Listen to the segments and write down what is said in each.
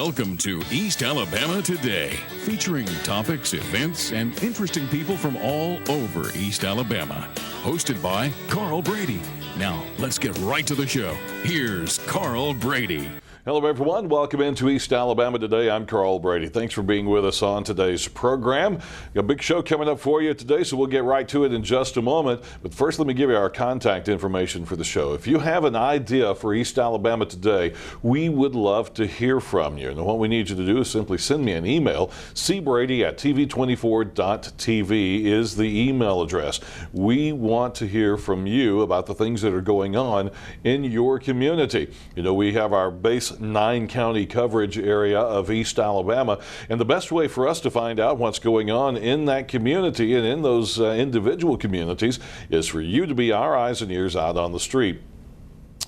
Welcome to East Alabama Today, featuring topics, events, and interesting people from all over East Alabama. Hosted by Carl Brady. Now, let's get right to the show. Here's Carl Brady. Hello, everyone. Welcome into East Alabama Today. I'm Carl Brady. Thanks for being with us on today's program. Got a big show coming up for you today, so we'll get right to it in just a moment. But first, let me give you our contact information for the show. If you have an idea for East Alabama Today, we would love to hear from you. And what we need you to do is simply send me an email. cbrady@tv24.tv is the email address. We want to hear from you about the things that are going on in your community. You know, we have our base 9-county coverage area of East Alabama, and the best way for us to find out what's going on in that community and in those individual communities is for you to be our eyes and ears out on the street.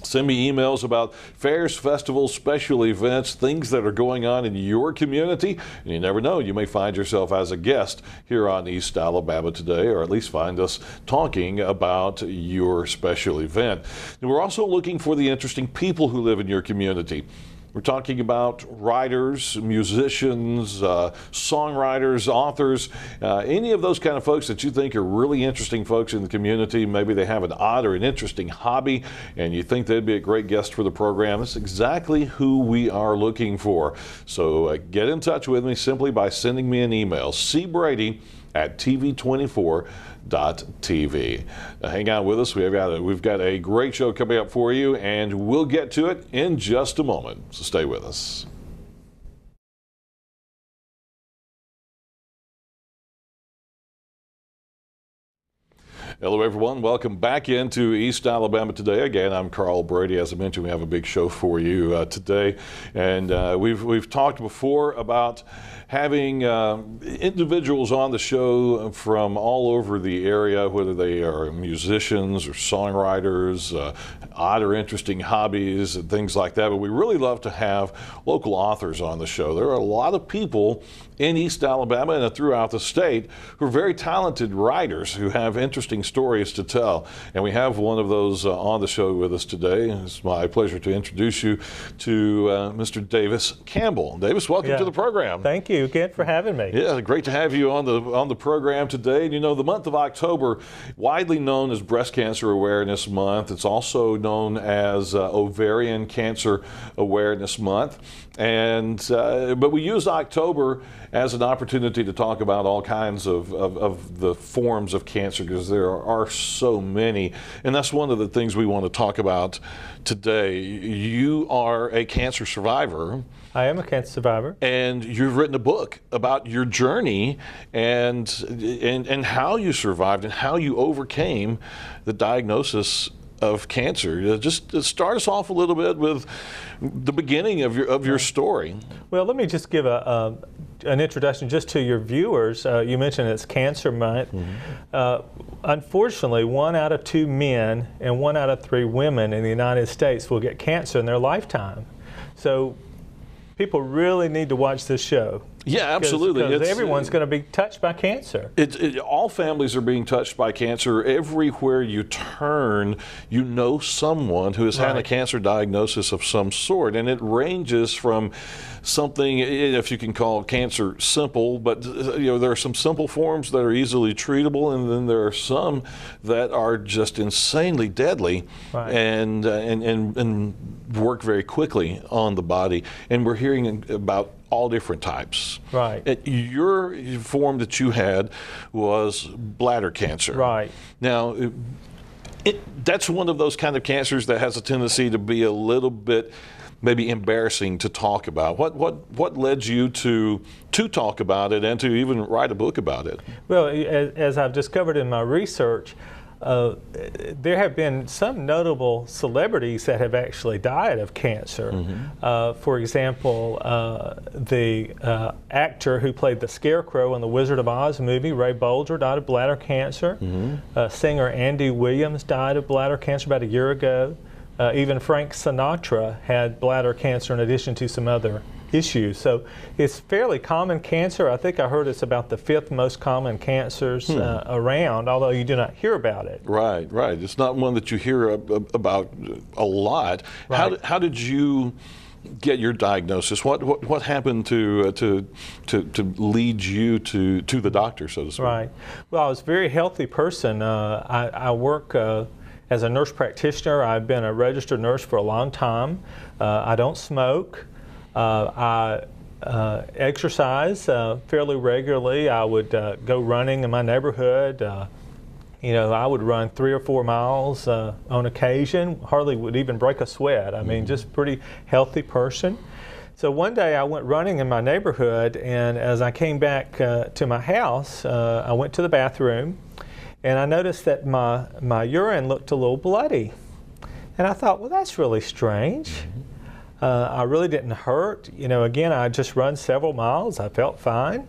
Send me emails about fairs, festivals, special events, things that are going on in your community. And you never know, you may find yourself as a guest here on East Alabama Today, or at least find us talking about your special event. And we're also looking for the interesting people who live in your community. We're talking about writers, musicians, songwriters, authors, any of those kind of folks that you think are really interesting folks in the community. Maybe they have an odd or an interesting hobby and you think they'd be a great guest for the program. That's exactly who we are looking for. So get in touch with me simply by sending me an email, cbrady@tv24.tv. Hang out with us. We've got a great show coming up for you, and we'll get to it in just a moment. So stay with us. Hello, everyone. Welcome back into East Alabama Today. Again, I'm Carl Brady. As I mentioned, we have a big show for you today, and we've talked before about having individuals on the show from all over the area, whether they are musicians or songwriters, odd or interesting hobbies and things like that. But we really love to have local authors on the show. There are a lot of people in East Alabama and throughout the state who are very talented writers who have interesting stories to tell. And we have one of those on the show with us today. It's my pleasure to introduce you to Mr. Davis Campbell. Davis, welcome to the program. Thank you again for having me. Yeah, great to have you on the program today. And you know, the month of October, widely known as Breast Cancer Awareness Month. It's also known as Ovarian Cancer Awareness Month. And but we use October as an opportunity to talk about all kinds of the forms of cancer, because there are so many. And that's one of the things we want to talk about today. You are a cancer survivor. I am a cancer survivor. And you've written a book about your journey and how you survived and how you overcame the diagnosis of cancer. Just start us off a little bit with the beginning of your story. Well, let me just give an introduction just to your viewers. You mentioned it's Cancer Month. Mm-hmm. Unfortunately, 1 out of 2 men and 1 out of 3 women in the United States will get cancer in their lifetime. So people really need to watch this show. Yeah, absolutely. Because everyone's going to be touched by cancer. All families are being touched by cancer. Everywhere you turn, you know someone who has had a cancer diagnosis of some sort. And it ranges from something, if you can call cancer simple, but you know, there are some simple forms that are easily treatable, and then there are some that are just insanely deadly and work very quickly on the body. And we're hearing about all different types. Right. Your form that you had was bladder cancer. Right. Now, that's one of those kind of cancers that has a tendency to be a little bit maybe embarrassing to talk about. What led you to talk about it and to even write a book about it? Well, as I've discovered in my research, there have been some notable celebrities that have actually died of cancer. Mm-hmm. For example, the actor who played the Scarecrow in the Wizard of Oz movie, Ray Bolger, died of bladder cancer. Mm-hmm. Singer Andy Williams died of bladder cancer about a year ago. Even Frank Sinatra had bladder cancer in addition to some other issues. So it's fairly common cancer. I think I heard it's about the 5th most common cancers around, although you do not hear about it. Right. It's not one that you hear about a lot. Right. How did you get your diagnosis? What happened to lead you to the doctor, so to speak? Right. Well, I was a very healthy person. I work as a nurse practitioner. I've been a registered nurse for a long time. I don't smoke. I exercise fairly regularly. I would go running in my neighborhood. I would run 3 or 4 miles on occasion, hardly would even break a sweat. I mean, just pretty healthy person. So one day I went running in my neighborhood, and as I came back to my house, I went to the bathroom, and I noticed that my urine looked a little bloody. And I thought, well, that's really strange. I really didn't hurt. Again, I just run several miles. I felt fine.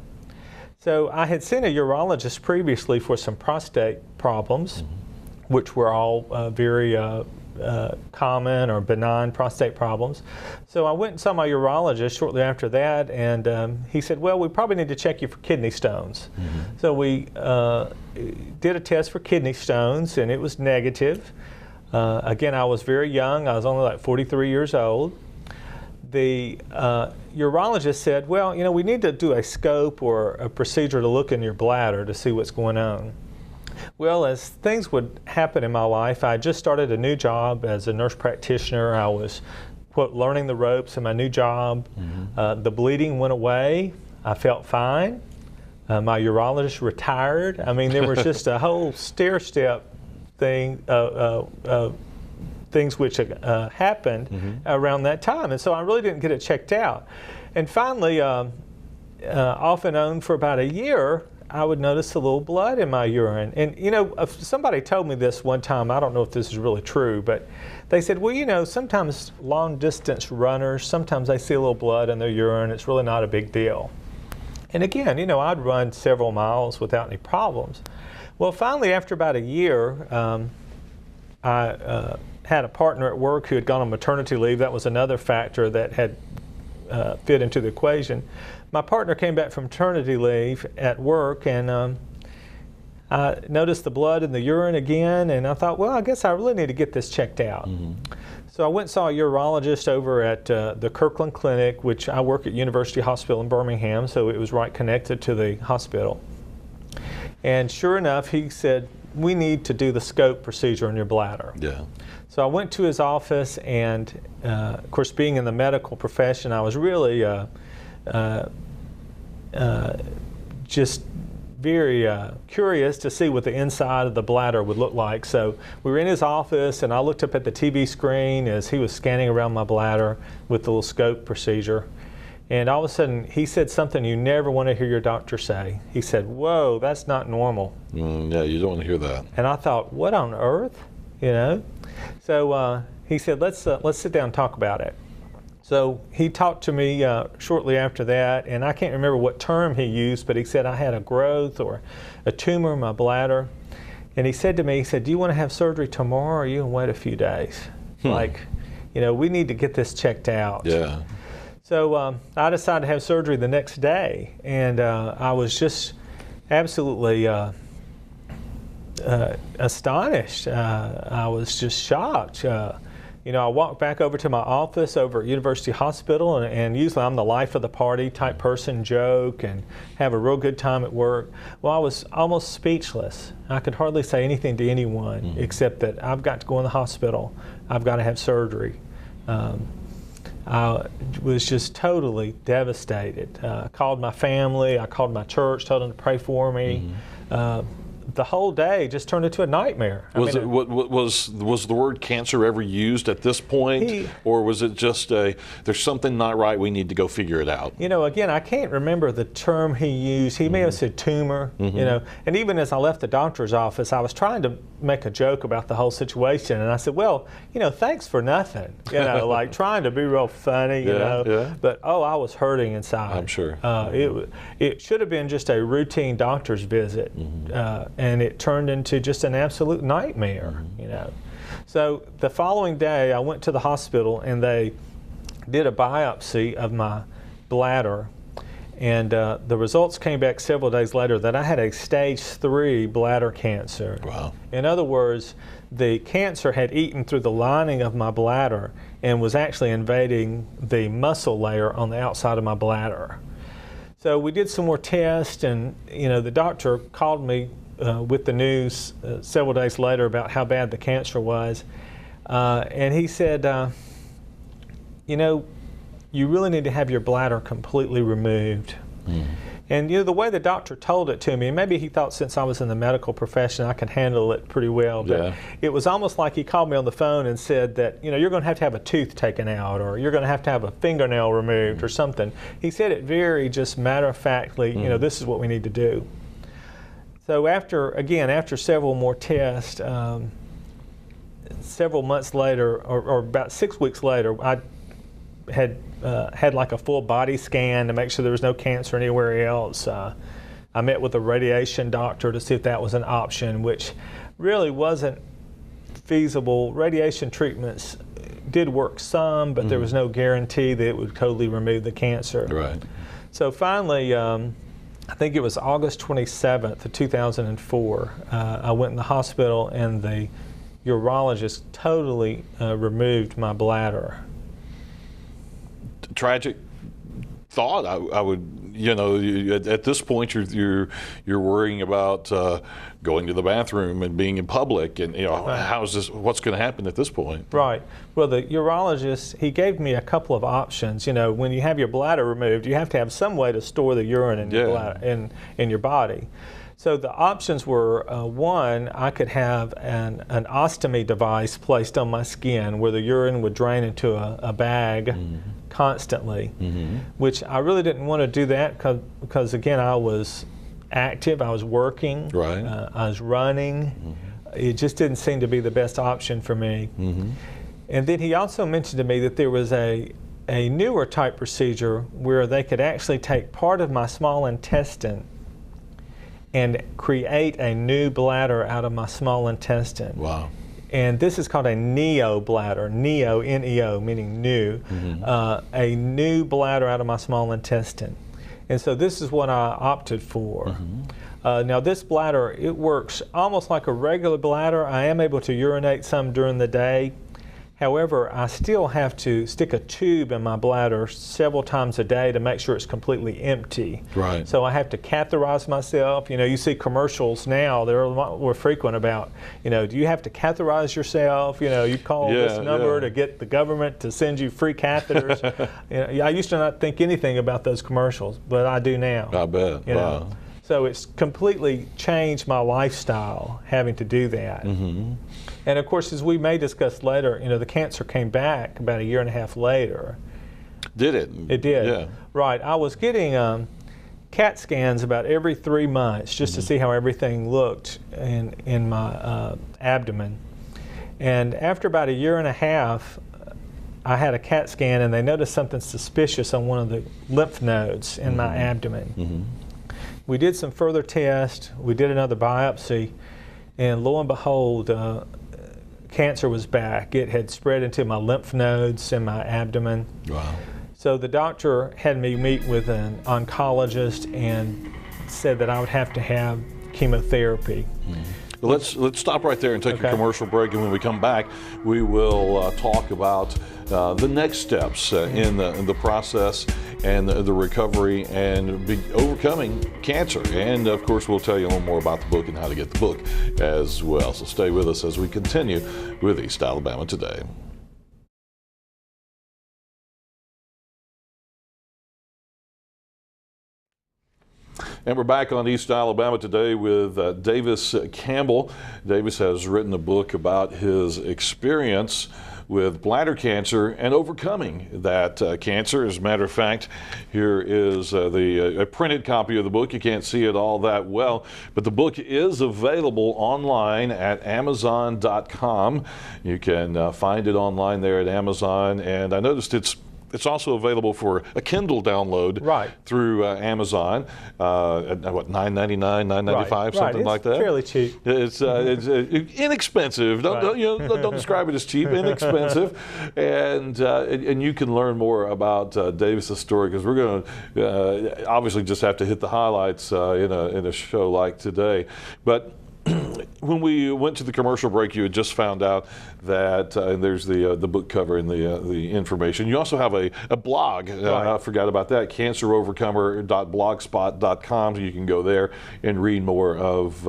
So I had seen a urologist previously for some prostate problems, which were all very common or benign prostate problems. So I went and saw my urologist shortly after that, and he said, well, we probably need to check you for kidney stones. So we did a test for kidney stones, and it was negative. Again, I was very young. I was only like 43 years old. The urologist said, well, we need to do a scope or a procedure to look in your bladder to see what's going on. Well, as things would happen in my life, I just started a new job as a nurse practitioner. I was, quote, learning the ropes in my new job. The bleeding went away. I felt fine. My urologist retired. I mean, there was just a whole stair-step thing, things which happened around that time. And so I really didn't get it checked out. And finally, off and on for about a year, I would notice a little blood in my urine. And somebody told me this one time, I don't know if this is really true, but they said, well, sometimes long distance runners, sometimes they see a little blood in their urine. It's really not a big deal. And again, I'd run several miles without any problems. Well, finally, after about a year, I had a partner at work who had gone on maternity leave. That was another factor that had fit into the equation. My partner came back from maternity leave at work, and I noticed the blood in the urine again, and I thought, well, I guess I really need to get this checked out. So I went and saw a urologist over at the Kirkland Clinic, which I work at University Hospital in Birmingham, so it was right connected to the hospital. And sure enough, he said, we need to do the scope procedure in your bladder. Yeah. So I went to his office, and of course, being in the medical profession, I was really just very curious to see what the inside of the bladder would look like. So we were in his office, and I looked up at the TV screen as he was scanning around my bladder with the little scope procedure. And all of a sudden, he said something you never want to hear your doctor say. He said, whoa, that's not normal. Yeah, you don't want to hear that. And I thought, what on earth? So he said, let's sit down and talk about it. So he talked to me shortly after that, and I can't remember what term he used, but he said I had a growth or a tumor in my bladder. And he said to me, do you want to have surgery tomorrow, or you can wait a few days? We need to get this checked out. Yeah. So I decided to have surgery the next day, and I was just absolutely astonished. I was just shocked. I walked back over to my office over at University Hospital, and usually I'm the life of the party type person, joke and have a real good time at work. Well, I was almost speechless. I could hardly say anything to anyone except that I've got to go in the hospital. I've got to have surgery. I was just totally devastated. I called my family, I called my church, told them to pray for me. The whole day just turned into a nightmare. Was the word cancer ever used at this point, or was it just there's something not right, we need to go figure it out? Again, I can't remember the term he used. He may have said tumor, and even as I left the doctor's office, I was trying to make a joke about the whole situation, and I said, well, thanks for nothing, like trying to be real funny, but I was hurting inside. I'm sure. It should have been just a routine doctor's visit, and it turned into just an absolute nightmare, So the following day, I went to the hospital, and they did a biopsy of my bladder, and the results came back several days later that I had a stage 3 bladder cancer. Wow. In other words, the cancer had eaten through the lining of my bladder and was actually invading the muscle layer on the outside of my bladder. So we did some more tests, and the doctor called me with the news several days later about how bad the cancer was, and he said, you really need to have your bladder completely removed. And the way the doctor told it to me, maybe he thought since I was in the medical profession I could handle it pretty well, but it was almost like he called me on the phone and said that you're going to have a tooth taken out, or you're going to have a fingernail removed or something. He said it very just matter-of-factly, this is what we need to do. So after several more tests, several months later, or about 6 weeks later, I had like a full body scan to make sure there was no cancer anywhere else. I met with a radiation doctor to see if that was an option, which really wasn't feasible. Radiation treatments did work some, but there was no guarantee that it would totally remove the cancer. Right. So finally, I think it was August 27th of 2004, I went in the hospital and the urologist totally removed my bladder. Tragic thought. I would, at this point you're worrying about going to the bathroom and being in public, and what's going to happen at this point? Right. Well, the urologist, he gave me a couple of options. When you have your bladder removed, you have to have some way to store the urine in your bladder, in your body. So the options were, one, I could have an ostomy device placed on my skin where the urine would drain into a bag constantly, which I really didn't want to do that because again, I was active, I was working, right. I was running. It just didn't seem to be the best option for me. And then he also mentioned to me that there was a newer type procedure where they could actually take part of my small intestine and create a new bladder out of my small intestine. Wow. And this is called a neo bladder, neo, N-E-O, meaning new, a new bladder out of my small intestine. And so this is what I opted for. Now this bladder, it works almost like a regular bladder. I am able to urinate some during the day. However, I still have to stick a tube in my bladder several times a day to make sure it's completely empty. Right. So I have to catheterize myself. You see commercials now, they're a lot more frequent about, do you have to catheterize yourself? You call this number to get the government to send you free catheters. I used to not think anything about those commercials, but I do now. I bet. Wow. So it's completely changed my lifestyle having to do that. And of course, as we may discuss later, the cancer came back about 1.5 years later. Did it? It did. Yeah. Right. I was getting CAT scans about every 3 months just to see how everything looked in my abdomen. And after about 1.5 years, I had a CAT scan and they noticed something suspicious on one of the lymph nodes in my abdomen. We did some further tests, we did another biopsy, and lo and behold, cancer was back. It had spread into my lymph nodes in my abdomen. Wow. So the doctor had me meet with an oncologist and said that I would have to have chemotherapy. Well, let's stop right there and take a commercial break, and when we come back, we will talk about the next steps in the process and the recovery and overcoming cancer. And of course, we'll tell you a little more about the book and how to get the book as well. So stay with us as we continue with East Alabama Today. And we're back on East Alabama Today with Davis Campbell. Davis has written a book about his experience with bladder cancer and overcoming that cancer. As a matter of fact, here is a printed copy of the book. You can't see it all that well, but the book is available online at Amazon.com. You can find it online there at Amazon, and I noticed it's also available for a Kindle download through Amazon at what, $9.99, $9.95, something like that. It's fairly cheap. It's inexpensive. Don't describe it as cheap. Inexpensive, and you can learn more about Davis's story, because we're going to obviously just have to hit the highlights in a show like today. But when we went to the commercial break, you had just found out that and there's the book cover and the information. You also have a blog. Right. I forgot about that. cancerovercomer.blogspot.com. You can go there and read more of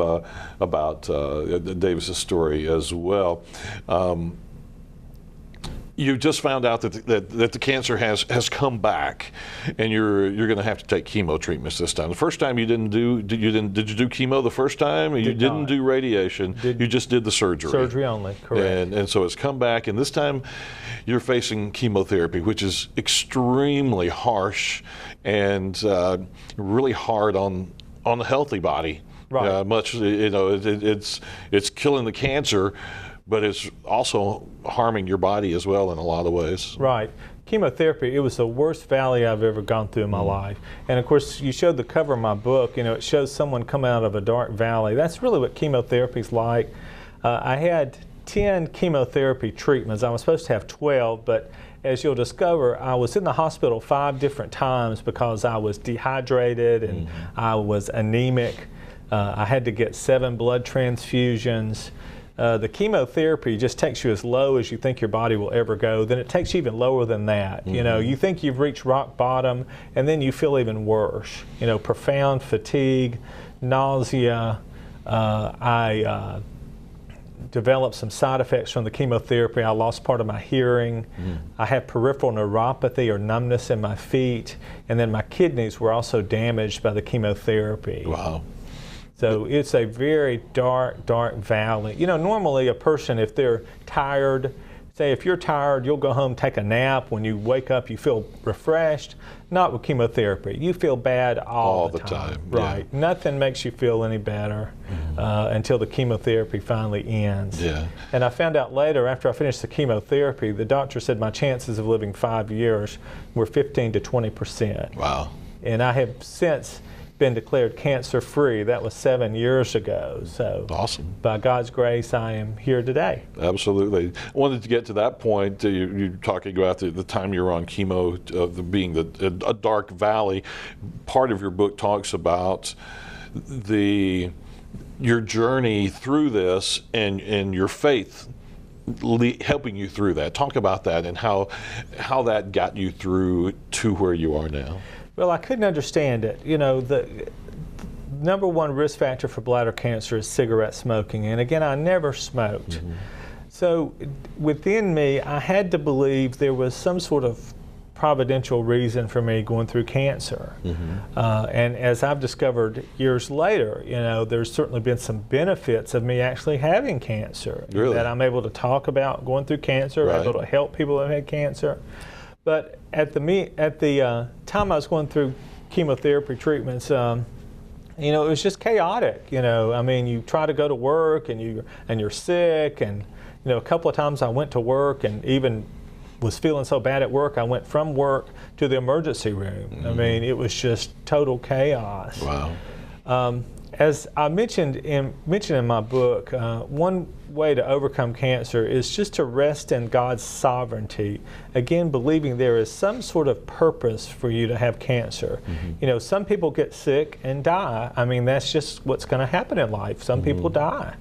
about Davis's story as well. You just found out that the cancer has come back, and you're going to have to take chemo treatments this time. The first time you did you do chemo the first time? You didn't do radiation. You just did the surgery. Surgery only, correct. And so it's come back, and this time you're facing chemotherapy, which is extremely harsh and really hard on the healthy body. Right. It's killing the cancer, but it's also harming your body as well in a lot of ways. Right. Chemotherapy, it was the worst valley I've ever gone through in my life. And of course, you showed the cover of my book, it shows someone come out of a dark valley. That's really what chemotherapy's like. I had 10 chemotherapy treatments. I was supposed to have 12, but as you'll discover, I was in the hospital 5 different times because I was dehydrated and I was anemic. I had to get 7 blood transfusions. The chemotherapy just takes you as low as you think your body will ever go. Then it takes you even lower than that. You think you've reached rock bottom, and then you feel even worse. Profound fatigue, nausea. I developed some side effects from the chemotherapy. I lost part of my hearing. I had peripheral neuropathy or numbness in my feet, and then my kidneys were also damaged by the chemotherapy. Wow. So it's a very dark, dark valley. Normally a person, if they're tired, say if you're tired, you'll go home, take a nap. When you wake up, you feel refreshed. Not with chemotherapy. You feel bad all the time. Right. Yeah. Nothing makes you feel any better until the chemotherapy finally ends. Yeah. And I found out later, after I finished the chemotherapy, the doctor said my chances of living 5 years were 15 to 20%. Wow. And I have since been declared cancer-free. That was 7 years ago. So awesome. By God's grace, I am here today. Absolutely. I wanted to get to that point. You're talking about the time you were on chemo, being a dark valley. Part of your book talks about your journey through this and your faith helping you through that. Talk about that and how that got you through to where you are now. Well, I couldn't understand it. The number one risk factor for bladder cancer is cigarette smoking. And again, I never smoked. So within me, I had to believe there was some sort of providential reason for me going through cancer. And as I've discovered years later, there's certainly been some benefits of me actually having cancer. Really? That I'm able to talk about going through cancer, Right. able to help people who have had cancer. But at the time I was going through chemotherapy treatments, it was just chaotic. You try to go to work and you're sick, and a couple of times I went to work and even was feeling so bad at work I went from work to the emergency room. It was just total chaos. Wow. As I mentioned in my book, one way to overcome cancer is just to rest in God's sovereignty. Again, believing there is some sort of purpose for you to have cancer. Some people get sick and die. That's just what's going to happen in life. Some people die.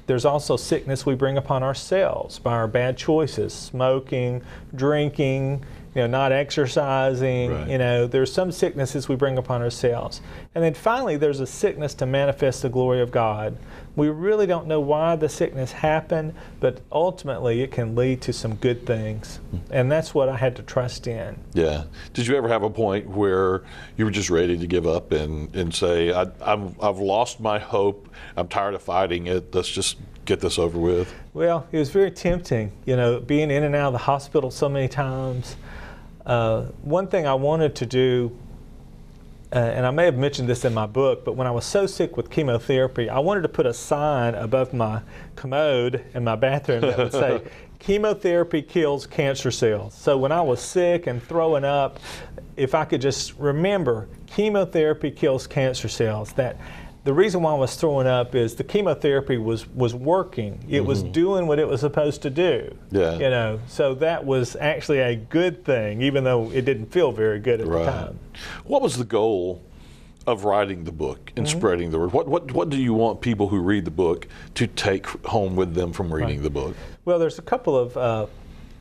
There's also sickness we bring upon ourselves by our bad choices, smoking, drinking, not exercising. Right. There's some sicknesses we bring upon ourselves. And then finally, there's a sickness to manifest the glory of God. We really don't know why the sickness happened, but ultimately it can lead to some good things. And that's what I had to trust in. Yeah. Did you ever have a point where you were just ready to give up and say, I've lost my hope, I'm tired of fighting it, let's just get this over with? Well, it was very tempting, being in and out of the hospital so many times. One thing I wanted to do, and I may have mentioned this in my book, but when I was so sick with chemotherapy, I wanted to put a sign above my commode in my bathroom that would say, chemotherapy kills cancer cells. So when I was sick and throwing up, if I could just remember, chemotherapy kills cancer cells. That the reason why I was throwing up is the chemotherapy was working. It was doing what it was supposed to do. Yeah. So that was actually a good thing, even though it didn't feel very good at the time. What was the goal of writing the book and spreading the word? What do you want people who read the book to take home with them from reading the book? Well, there's a couple of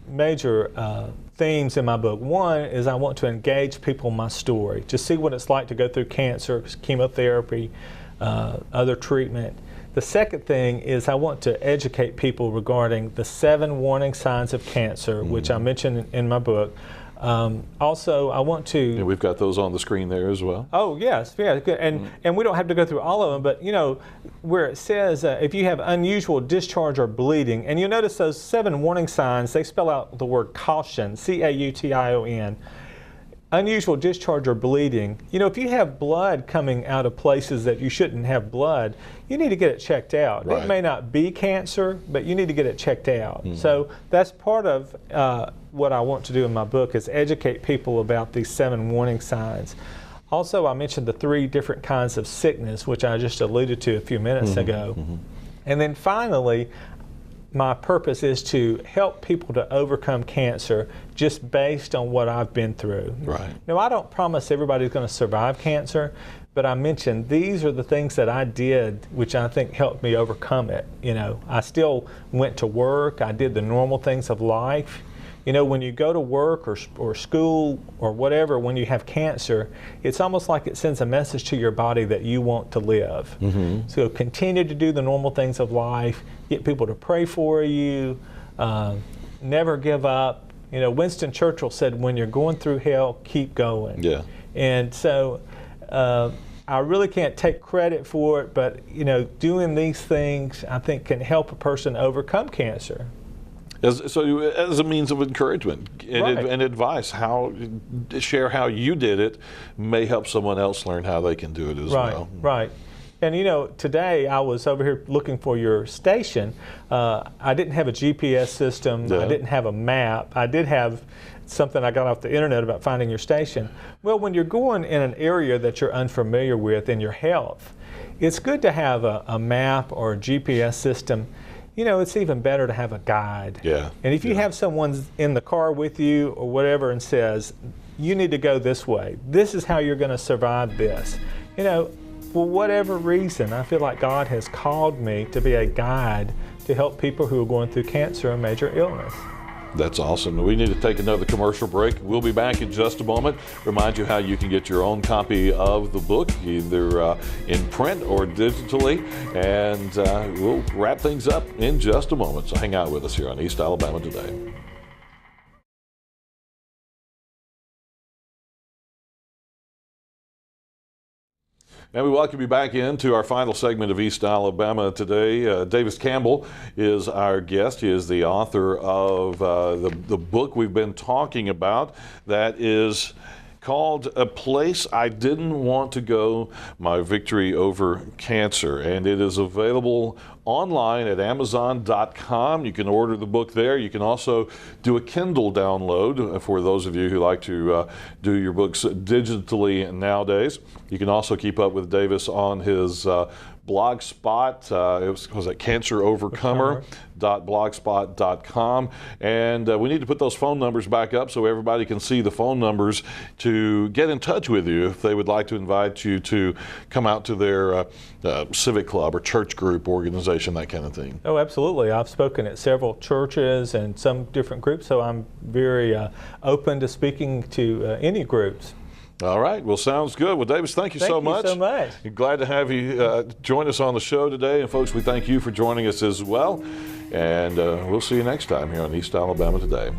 major themes in my book. One is I want to engage people in my story, to see what it's like to go through cancer, chemotherapy, other treatment. The second thing is I want to educate people regarding the 7 warning signs of cancer, which I mentioned in my book. Also, I want to... And we've got those on the screen there as well. Oh, yes. Yeah, good. And we don't have to go through all of them, but, you know, where it says if you have unusual discharge or bleeding, and you notice those 7 warning signs, they spell out the word caution, C-A-U-T-I-O-N. Unusual discharge or bleeding. You know, if you have blood coming out of places that you shouldn't have blood, you need to get it checked out. Right. It may not be cancer, but you need to get it checked out. So that's part of what I want to do in my book, is educate people about these 7 warning signs. Also, I mentioned the 3 different kinds of sickness, which I just alluded to a few minutes ago. And then finally, my purpose is to help people to overcome cancer just based on what I've been through. Right. Now, I don't promise everybody's going to survive cancer, but I mentioned these are the things that I did which I think helped me overcome it. You know, I still went to work, I did the normal things of life. You know, when you go to work or school or whatever, when you have cancer, it's almost like it sends a message to your body that you want to live. So continue to do the normal things of life, get people to pray for you, never give up. You know, Winston Churchill said, when you're going through hell, keep going. Yeah. And so I really can't take credit for it, but, you know, doing these things, I think, can help a person overcome cancer. As a means of encouragement and advice, share how you did it may help someone else learn how they can do it as well. Right. And you know, today I was over here looking for your station. I didn't have a GPS system. I didn't have a map. I did have something I got off the internet about finding your station. Well, when you're going in an area that you're unfamiliar with in your health, it's good to have a map or a GPS system. You know, it's even better to have a guide. Yeah. And if you have someone in the car with you or whatever and says, you need to go this way, this is how you're going to survive this. You know, for whatever reason, I feel like God has called me to be a guide to help people who are going through cancer and major illness. That's awesome. We need to take another commercial break. We'll be back in just a moment. Remind you how you can get your own copy of the book, either in print or digitally. And we'll wrap things up in just a moment. So hang out with us here on East Alabama Today. And we welcome you back into our final segment of East Alabama Today. Davis Campbell is our guest. He is the author of the book we've been talking about that is called A Place I Didn't Want to Go, My Victory Over Cancer. And it is available online at Amazon.com. You can order the book there. You can also do a Kindle download for those of you who like to do your books digitally nowadays. You can also keep up with Davis on his blog spot. It was cancerovercomer.blogspot.com. And we need to put those phone numbers back up so everybody can see the phone numbers to get in touch with you if they would like to invite you to come out to their civic club or church group organization, that kind of thing. Oh, absolutely. I've spoken at several churches and some different groups, so I'm very open to speaking to any groups. All right. Well, sounds good. Well, Davis, thank you so much. Thank you so much. Glad to have you join us on the show today. And folks, we thank you for joining us as well. And we'll see you next time here on East Alabama Today.